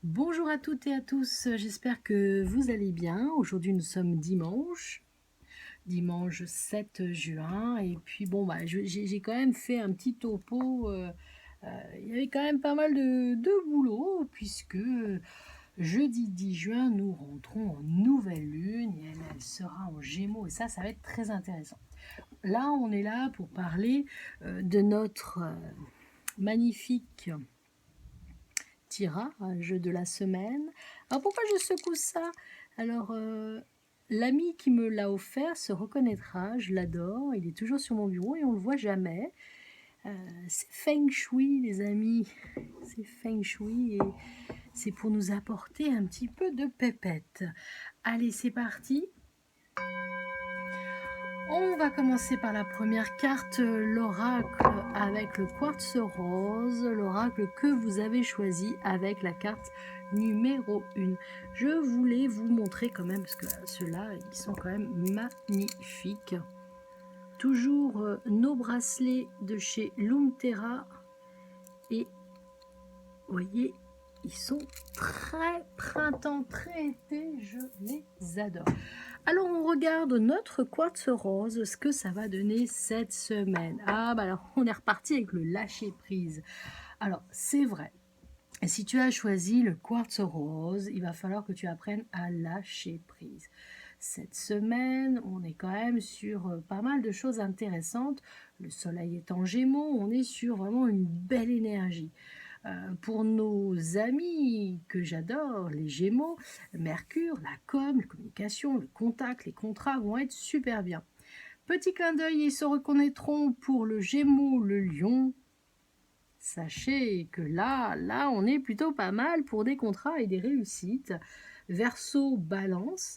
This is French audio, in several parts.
Bonjour à toutes et à tous, j'espère que vous allez bien. Aujourd'hui nous sommes dimanche 7 juin et puis bon bah j'ai quand même fait un petit topo, il y avait quand même pas mal de boulot puisque jeudi 10 juin nous rentrons en nouvelle lune et elle sera en Gémeaux et ça va être très intéressant. Là on est là pour parler de notre magnifique tirage de la semaine. Alors pourquoi je secoue ça? Alors l'ami qui me l'a offert se reconnaîtra, je l'adore, il est toujours sur mon bureau et on le voit jamais. C'est Feng Shui les amis, c'est Feng Shui et c'est pour nous apporter un petit peu de pépette. Allez c'est parti. On va commencer par la première carte, l'oracle avec le quartz rose, l'oracle que vous avez choisi avec la carte numéro 1. Je voulais vous montrer quand même, parce que ceux-là, ils sont quand même magnifiques. Toujours nos bracelets de chez Lumterra. Et vous voyez, ils sont très printemps, très été, je les adore. Alors on regarde notre quartz rose, ce que ça va donner cette semaine. Ah bah alors on est reparti avec le lâcher prise. Alors c'est vrai, si tu as choisi le quartz rose, il va falloir que tu apprennes à lâcher prise. Cette semaine, on est quand même sur pas mal de choses intéressantes. Le soleil est en Gémeaux, on est sur vraiment une belle énergie. Pour nos amis que j'adore, les Gémeaux, Mercure, la com, la communication, le contact, les contrats vont être super bien. Petit clin d'œil, ils se reconnaîtront pour le Gémeaux, le Lion. Sachez que là, on est plutôt pas mal pour des contrats et des réussites. Verseau, Balance.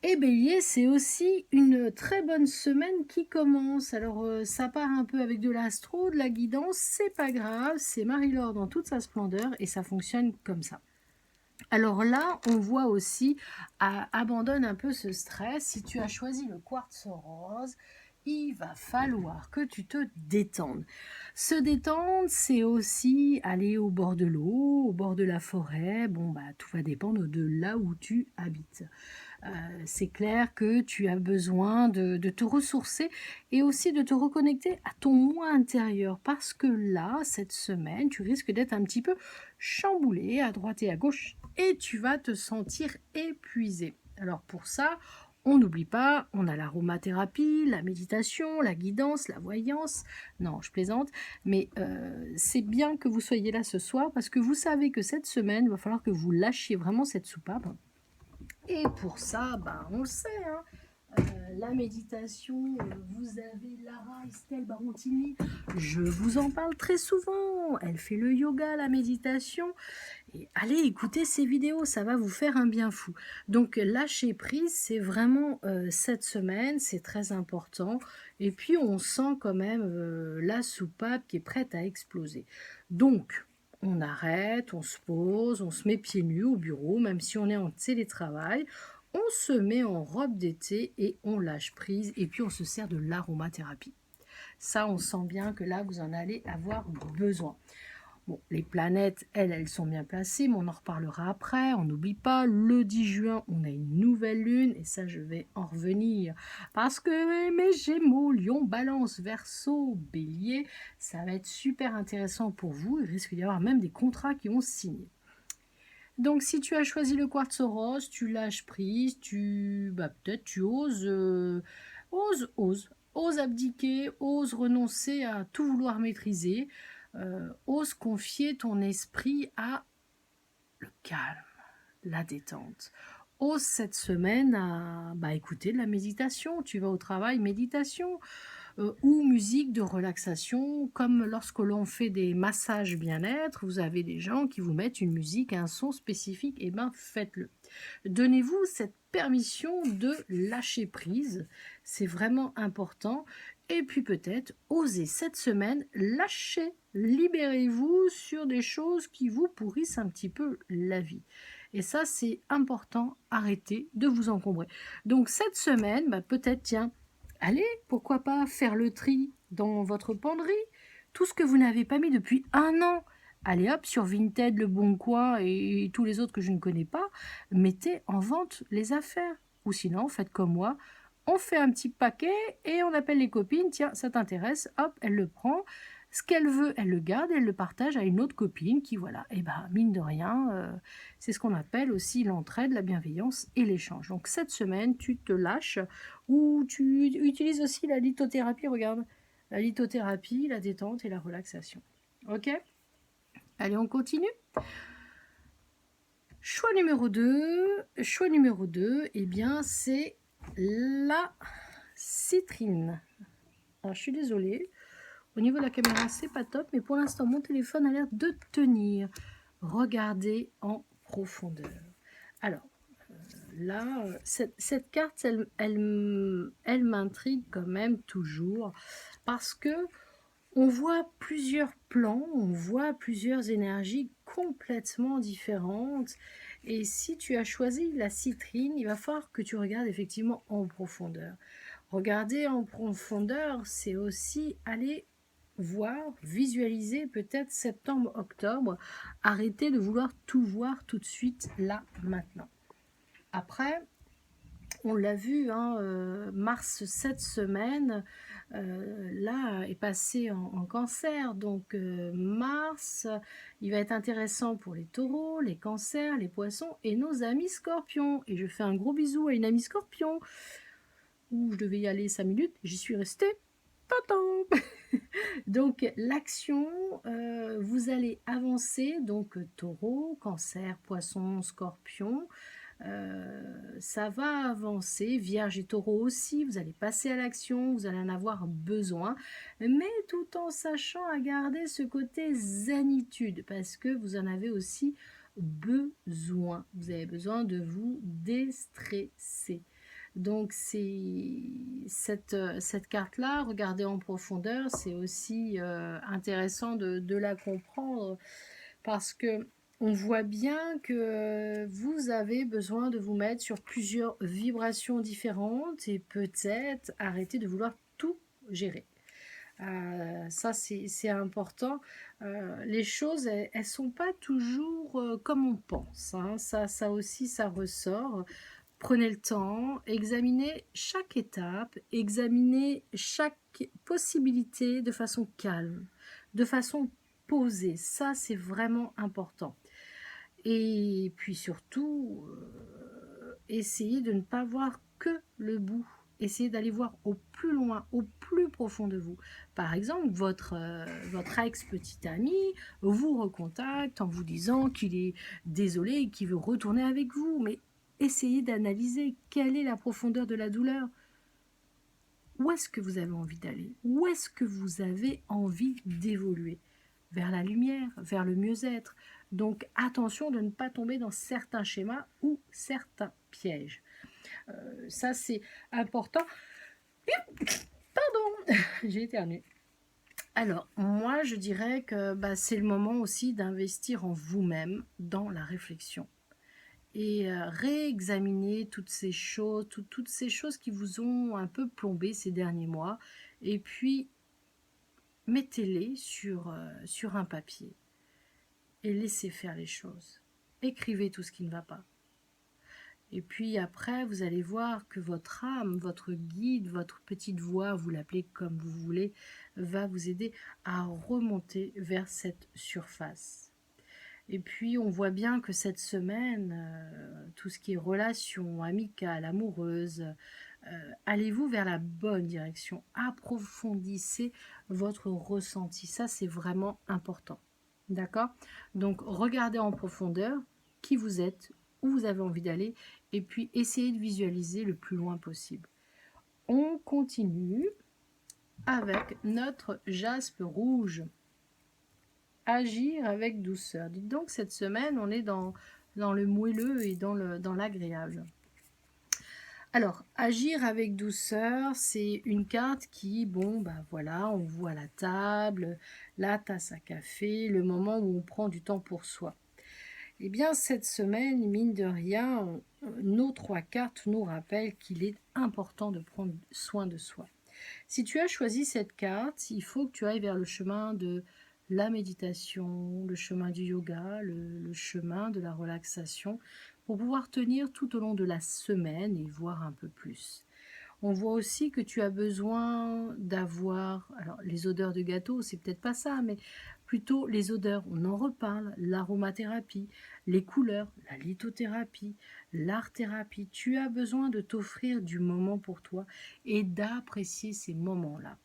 Et Bélier, c'est aussi une très bonne semaine qui commence. Alors, ça part un peu avec de l'astro, de la guidance, c'est pas grave, c'est Marie-Laure dans toute sa splendeur et ça fonctionne comme ça. Alors là, on voit aussi, abandonne un peu ce stress. Si tu as choisi le quartz rose, il va falloir que tu te détendes. Se détendre, c'est aussi aller au bord de l'eau, au bord de la forêt. Bon, bah, tout va dépendre de là où tu habites. C'est clair que tu as besoin de te ressourcer et aussi de te reconnecter à ton moi intérieur parce que là, cette semaine, tu risques d'être un petit peu chamboulé à droite et à gauche et tu vas te sentir épuisé. Alors pour ça, on n'oublie pas, on a l'aromathérapie, la méditation, la guidance, la voyance. Non, je plaisante, mais c'est bien que vous soyez là ce soir parce que vous savez que cette semaine, il va falloir que vous lâchiez vraiment cette soupape. Et pour ça, bah, on le sait, hein, la méditation, vous avez Lara Estelle Barontini, je vous en parle très souvent, elle fait le yoga, la méditation, et allez écouter ses vidéos, ça va vous faire un bien fou. Donc lâcher prise, c'est vraiment cette semaine, c'est très important, et puis on sent quand même la soupape qui est prête à exploser. Donc, on arrête, on se pose, on se met pieds nus au bureau, même si on est en télétravail, on se met en robe d'été et on lâche prise et puis on se sert de l'aromathérapie. Ça, on sent bien que là, vous en allez avoir besoin. Bon, les planètes, elles sont bien placées, mais on en reparlera après. On n'oublie pas, le 10 juin, on a une nouvelle lune, et ça, je vais en revenir. Parce que mes Gémeaux, Lion, Balance, Verseau, Bélier, ça va être super intéressant pour vous. Il risque d'y avoir même des contrats qui vont se signer. Donc, si tu as choisi le quartz rose, tu lâches prise, peut-être tu ose abdiquer, ose renoncer à tout vouloir maîtriser, ose confier ton esprit à le calme, la détente. Ose cette semaine à écouter de la méditation. Tu vas au travail, méditation. Ou musique de relaxation, comme lorsque l'on fait des massages bien-être, vous avez des gens qui vous mettent une musique, un son spécifique, et bien faites-le. Donnez-vous cette permission de lâcher prise, c'est vraiment important. Et puis peut-être, osez cette semaine lâcher, libérez-vous sur des choses qui vous pourrissent un petit peu la vie. Et ça, c'est important, arrêtez de vous encombrer. Donc cette semaine, peut-être, tiens, allez, pourquoi pas faire le tri dans votre penderie. Tout ce que vous n'avez pas mis depuis un an, Allez hop, sur Vinted, Le Bon Coin et tous les autres que je ne connais pas, mettez en vente les affaires. Ou sinon, faites comme moi, on fait un petit paquet et on appelle les copines, tiens, ça t'intéresse, hop, elle le prend. Ce qu'elle veut, elle le garde, elle le partage à une autre copine qui, voilà, et ben mine de rien, c'est ce qu'on appelle aussi l'entraide, la bienveillance et l'échange. Donc cette semaine, tu te lâches ou tu utilises aussi la lithothérapie, regarde, la lithothérapie, la détente et la relaxation. Ok? Allez, on continue. Choix numéro 2, eh bien, c'est la citrine. Alors, je suis désolée, au niveau de la caméra, c'est pas top, mais pour l'instant, mon téléphone a l'air de tenir. Regardez en profondeur. Alors, là, cette carte, elle m'intrigue quand même toujours, parce que on voit plusieurs plans, on voit plusieurs énergies complètement différentes. Et si tu as choisi la citrine, il va falloir que tu regardes effectivement en profondeur. Regarder en profondeur, c'est aussi aller voir, visualiser peut-être septembre, octobre. Arrêter de vouloir tout voir tout de suite, là, maintenant. Après, on l'a vu, hein, Mars cette semaine, là, est passé en cancer. Donc, Mars, il va être intéressant pour les taureaux, les cancers, les poissons et nos amis scorpions. Et je fais un gros bisou à une amie scorpion, où je devais y aller 5 minutes, j'y suis restée. Tatam. Donc, l'action, vous allez avancer, donc taureau, cancer, poisson, scorpion. Ça va avancer, Vierge et Taureau aussi, vous allez passer à l'action, vous allez en avoir besoin, mais tout en sachant à garder ce côté zénitude, parce que vous en avez aussi besoin. Vous avez besoin de vous déstresser. Donc cette carte-là, regardez en profondeur, c'est aussi intéressant de la comprendre, parce que on voit bien que vous avez besoin de vous mettre sur plusieurs vibrations différentes et peut-être arrêter de vouloir tout gérer. Ça, c'est important. Les choses, elles ne sont pas toujours comme on pense, hein. Ça aussi, ça ressort. Prenez le temps, examinez chaque étape, examinez chaque possibilité de façon calme, de façon posée. Ça, c'est vraiment important. Et puis surtout, essayez de ne pas voir que le bout. Essayez d'aller voir au plus loin, au plus profond de vous. Par exemple, votre ex-petit ami vous recontacte en vous disant qu'il est désolé et qu'il veut retourner avec vous. Mais essayez d'analyser quelle est la profondeur de la douleur. Où est-ce que vous avez envie d'aller? Où est-ce que vous avez envie d'évoluer? Vers la lumière, vers le mieux-être. Donc attention de ne pas tomber dans certains schémas ou certains pièges. Ça, c'est important. Pardon, j'ai éternué. Alors, moi, je dirais que c'est le moment aussi d'investir en vous-même, dans la réflexion. Et réexaminer toutes ces choses, toutes ces choses qui vous ont un peu plombé ces derniers mois. Et puis, mettez-les sur un papier. Et laissez faire les choses. Écrivez tout ce qui ne va pas. Et puis après, vous allez voir que votre âme, votre guide, votre petite voix, vous l'appelez comme vous voulez, va vous aider à remonter vers cette surface. Et puis, on voit bien que cette semaine, tout ce qui est relation amicale, amoureuse, allez-vous vers la bonne direction. Approfondissez votre ressenti. Ça, c'est vraiment important. D'accord? Donc, regardez en profondeur qui vous êtes, où vous avez envie d'aller, et puis essayez de visualiser le plus loin possible. On continue avec notre jaspe rouge. Agir avec douceur. Dites donc, cette semaine, on est dans le moelleux et dans l'agréable. Alors, agir avec douceur, c'est une carte qui, voilà, on voit la table, la tasse à café, le moment où on prend du temps pour soi. Eh bien, cette semaine, mine de rien, nos 3 cartes nous rappellent qu'il est important de prendre soin de soi. Si tu as choisi cette carte, il faut que tu ailles vers le chemin de la méditation, le chemin du yoga, le chemin de la relaxation, pour pouvoir tenir tout au long de la semaine et voir un peu plus. On voit aussi que tu as besoin d'avoir, alors les odeurs de gâteau, c'est peut-être pas ça, mais plutôt les odeurs, on en reparle, l'aromathérapie, les couleurs, la lithothérapie, l'art-thérapie. Tu as besoin de t'offrir du moment pour toi et d'apprécier ces moments-là.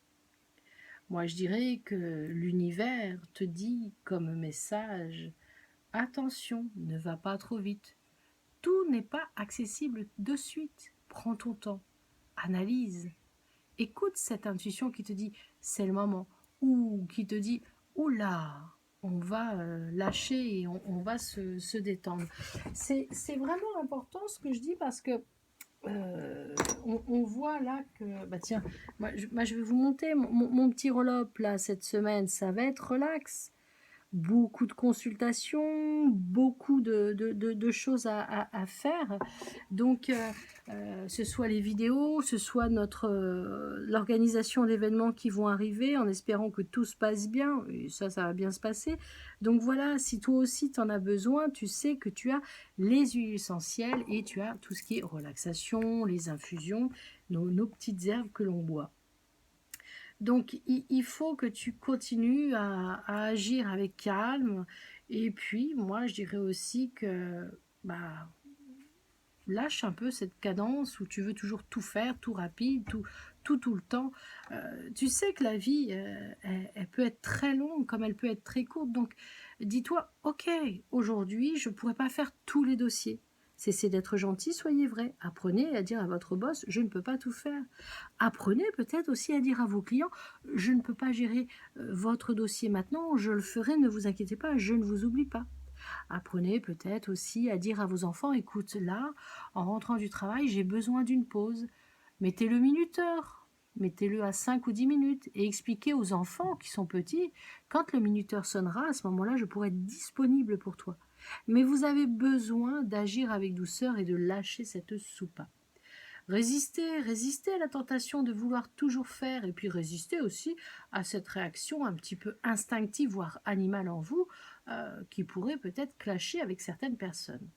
Moi, je dirais que l'univers te dit comme message, attention, ne va pas trop vite. Tout n'est pas accessible de suite. Prends ton temps, analyse, écoute cette intuition qui te dit c'est le moment, ou qui te dit oula, on va lâcher et on va se détendre. C'est vraiment important ce que je dis parce que on voit là que, bah tiens, je vais vous monter mon petit roll-up là cette semaine, ça va être relax. Beaucoup de consultations, beaucoup de choses à faire. Donc, ce soit les vidéos, ce soit l'organisation d'événements qui vont arriver, en espérant que tout se passe bien, et ça va bien se passer. Donc voilà, si toi aussi tu en as besoin, tu sais que tu as les huiles essentielles et tu as tout ce qui est relaxation, les infusions, nos petites herbes que l'on boit. Donc, il faut que tu continues à agir avec calme. Et puis, moi, je dirais aussi que bah, lâche un peu cette cadence où tu veux toujours tout faire, tout rapide, tout le temps. Tu sais que la vie, elle peut être très longue comme elle peut être très courte. Donc, dis-toi, ok, aujourd'hui, je ne pourrais pas faire tous les dossiers. Cessez d'être gentil, soyez vrai. Apprenez à dire à votre boss, je ne peux pas tout faire. Apprenez peut-être aussi à dire à vos clients, je ne peux pas gérer votre dossier maintenant, je le ferai, ne vous inquiétez pas, je ne vous oublie pas. Apprenez peut-être aussi à dire à vos enfants, écoute, là, en rentrant du travail, j'ai besoin d'une pause. Mettez le minuteur, mettez-le à 5 ou 10 minutes et expliquez aux enfants qui sont petits, quand le minuteur sonnera, à ce moment-là, je pourrai être disponible pour toi. Mais vous avez besoin d'agir avec douceur et de lâcher cette soupape. Résister à la tentation de vouloir toujours faire et puis résister aussi à cette réaction un petit peu instinctive, voire animale en vous, qui pourrait peut-être clasher avec certaines personnes.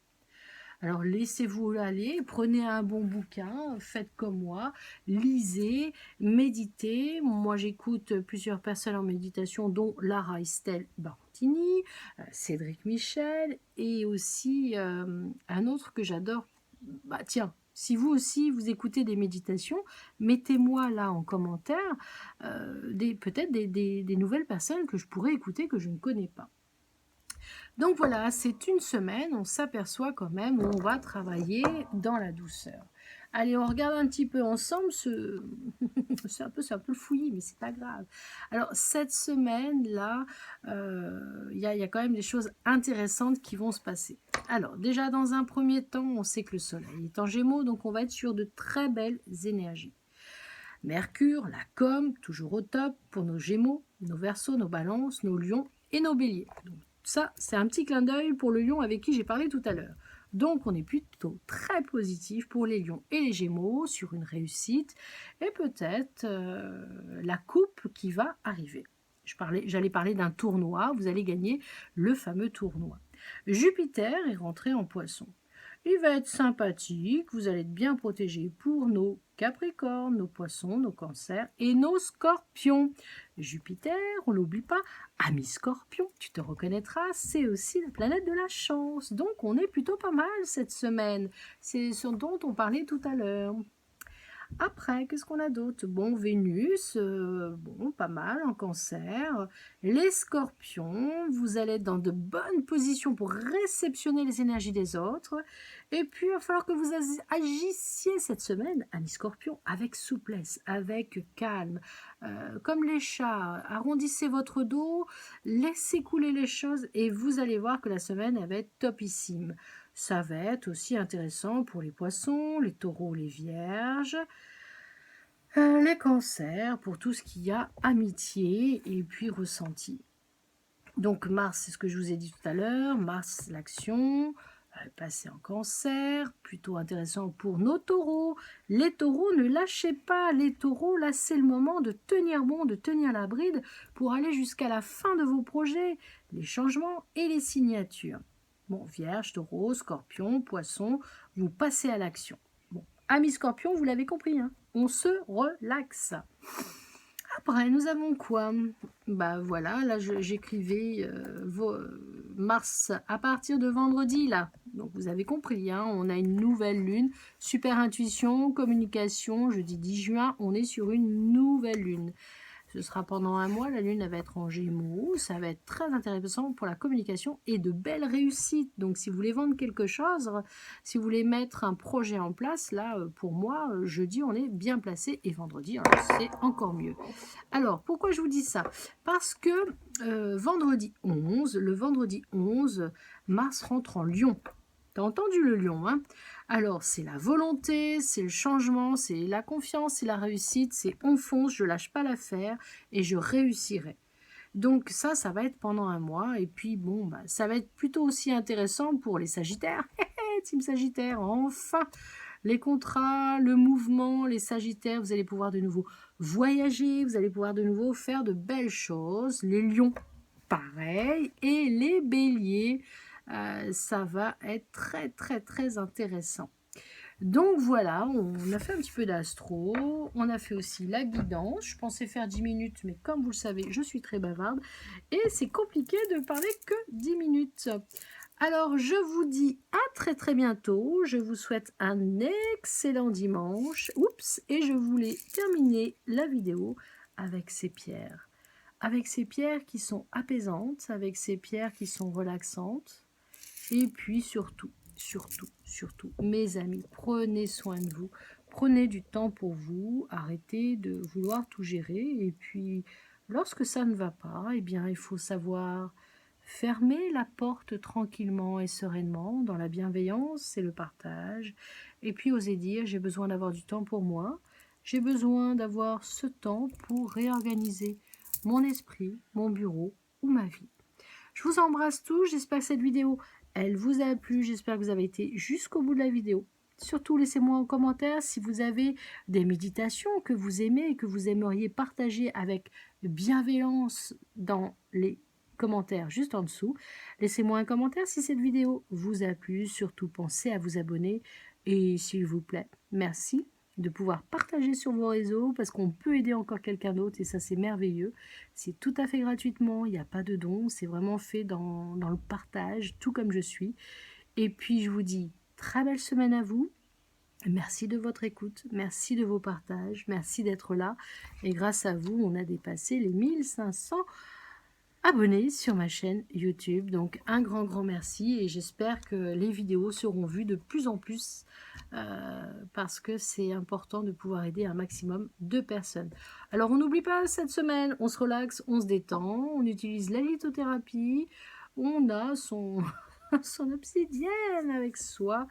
Alors laissez-vous aller, prenez un bon bouquin, faites comme moi, lisez, méditez. Moi j'écoute plusieurs personnes en méditation, dont Lara Estelle Bartini, Cédric Michel et aussi un autre que j'adore. Bah tiens, si vous aussi vous écoutez des méditations, mettez-moi là en commentaire peut-être des nouvelles personnes que je pourrais écouter que je ne connais pas. Donc voilà, c'est une semaine, on s'aperçoit quand même où on va travailler dans la douceur. Allez, on regarde un petit peu ensemble c'est un peu le fouillis, mais c'est pas grave. Alors cette semaine-là, il y a quand même des choses intéressantes qui vont se passer. Alors déjà dans un premier temps, on sait que le soleil est en Gémeaux, donc on va être sur de très belles énergies. Mercure, la com, toujours au top pour nos Gémeaux, nos Verseaux, nos Balances, nos Lions et nos Béliers. Donc, ça, c'est un petit clin d'œil pour le lion avec qui j'ai parlé tout à l'heure. Donc, on est plutôt très positif pour les lions et les gémeaux sur une réussite et peut-être la coupe qui va arriver. J'allais parler d'un tournoi, vous allez gagner le fameux tournoi. Jupiter est rentré en poisson. Il va être sympathique, vous allez être bien protégé pour nos Capricornes, nos Poissons, nos Cancers et nos Scorpions. Jupiter, on l'oublie pas, ami Scorpion, tu te reconnaîtras, c'est aussi la planète de la chance. Donc on est plutôt pas mal cette semaine. C'est ce dont on parlait tout à l'heure. Après, qu'est-ce qu'on a d'autre? Bon, Vénus, bon, pas mal en Cancer. Les Scorpions, vous allez être dans de bonnes positions pour réceptionner les énergies des autres. Et puis, il va falloir que vous agissiez cette semaine, amis Scorpions, avec souplesse, avec calme. Comme les chats, arrondissez votre dos, laissez couler les choses et vous allez voir que la semaine, elle va être topissime. Ça va être aussi intéressant pour les poissons, les taureaux, les vierges, les cancers, pour tout ce qu'il y a amitié et puis ressenti. Donc Mars, c'est ce que je vous ai dit tout à l'heure, Mars l'action, passer en cancer, plutôt intéressant pour nos taureaux. Les taureaux, ne lâchez pas. Les taureaux, là, c'est le moment de tenir bon, de tenir la bride pour aller jusqu'à la fin de vos projets, les changements et les signatures. Bon, Vierge, Taureau, Scorpion, Poisson, vous passez à l'action. Bon, amis Scorpion, vous l'avez compris, hein, on se relaxe. Après, nous avons quoi? Bah voilà, là j'écrivais Mars à partir de vendredi, là. Donc vous avez compris, hein, on a une nouvelle lune. Super intuition, communication, jeudi 10 juin, on est sur une nouvelle lune. Ce sera pendant un mois, la lune elle va être en Gémeaux, ça va être très intéressant pour la communication et de belles réussites. Donc si vous voulez vendre quelque chose, si vous voulez mettre un projet en place, là pour moi, jeudi on est bien placé et vendredi c'est encore mieux. Alors pourquoi je vous dis ça? Parce que le vendredi 11, Mars rentre en Lion. T'as entendu le lion, hein? Alors, c'est la volonté, c'est le changement, c'est la confiance, c'est la réussite, c'est on fonce, je lâche pas l'affaire et je réussirai. Donc ça va être pendant un mois. Et puis, bon, bah, ça va être plutôt aussi intéressant pour les Sagittaires. Team Sagittaire, enfin! Les contrats, le mouvement, les Sagittaires, vous allez pouvoir de nouveau voyager, vous allez pouvoir de nouveau faire de belles choses. Les lions, pareil. Et les béliers, ça va être très très très intéressant. Donc voilà, on a fait un petit peu d'astro, on a fait aussi la guidance. Je pensais faire 10 minutes, mais comme vous le savez, je suis très bavarde et c'est compliqué de parler que 10 minutes. Alors je vous dis à très très bientôt, je vous souhaite un excellent dimanche. Oups, et je voulais terminer la vidéo avec ces pierres. Avec ces pierres qui sont apaisantes, avec ces pierres qui sont relaxantes. Et puis surtout, mes amis, prenez soin de vous. Prenez du temps pour vous. Arrêtez de vouloir tout gérer. Et puis, lorsque ça ne va pas, eh bien, il faut savoir fermer la porte tranquillement et sereinement dans la bienveillance et le partage. Et puis, oser dire, j'ai besoin d'avoir du temps pour moi. J'ai besoin d'avoir ce temps pour réorganiser mon esprit, mon bureau ou ma vie. Je vous embrasse tous, j'espère que cette vidéo, elle vous a plu, j'espère que vous avez été jusqu'au bout de la vidéo. Surtout, laissez-moi en commentaire si vous avez des méditations que vous aimez et que vous aimeriez partager avec bienveillance dans les commentaires juste en dessous. Laissez-moi un commentaire si cette vidéo vous a plu, surtout pensez à vous abonner et s'il vous plaît, merci de pouvoir partager sur vos réseaux parce qu'on peut aider encore quelqu'un d'autre et ça c'est merveilleux. C'est tout à fait gratuitement, il n'y a pas de don, c'est vraiment fait dans le partage, tout comme je suis. Et puis je vous dis très belle semaine à vous. Merci de votre écoute, merci de vos partages, merci d'être là. Et grâce à vous, on a dépassé les 1500 abonnés sur ma chaîne YouTube. Donc un grand merci et j'espère que les vidéos seront vues de plus en plus parce que c'est important de pouvoir aider un maximum de personnes. Alors on n'oublie pas cette semaine, on se relaxe, on se détend, on utilise la lithothérapie, on a son, son obsidienne avec soi,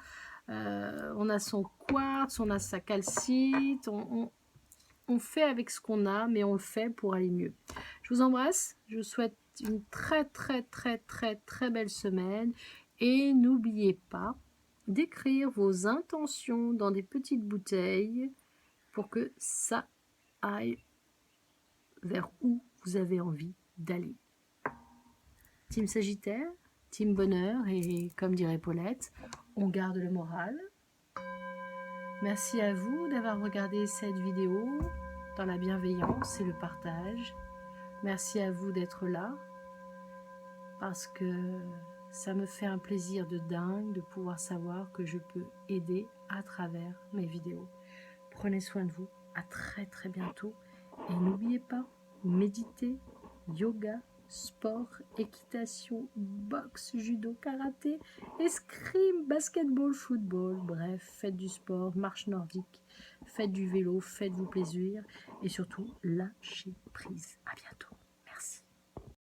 on a son quartz, on a sa calcite, on fait avec ce qu'on a, mais on le fait pour aller mieux. Je vous embrasse, je vous souhaite une très belle semaine et n'oubliez pas d'écrire vos intentions dans des petites bouteilles pour que ça aille vers où vous avez envie d'aller. Team Sagittaire, Team Bonheur et comme dirait Paulette, on garde le moral. Merci à vous d'avoir regardé cette vidéo dans la bienveillance et le partage. Merci à vous d'être là parce que ça me fait un plaisir de dingue de pouvoir savoir que je peux aider à travers mes vidéos. Prenez soin de vous, à très bientôt et n'oubliez pas, méditer, yoga, sport, équitation, boxe, judo, karaté, escrime, basketball, football, bref, faites du sport, marche nordique, faites du vélo, faites-vous plaisir et surtout lâchez prise. À bientôt.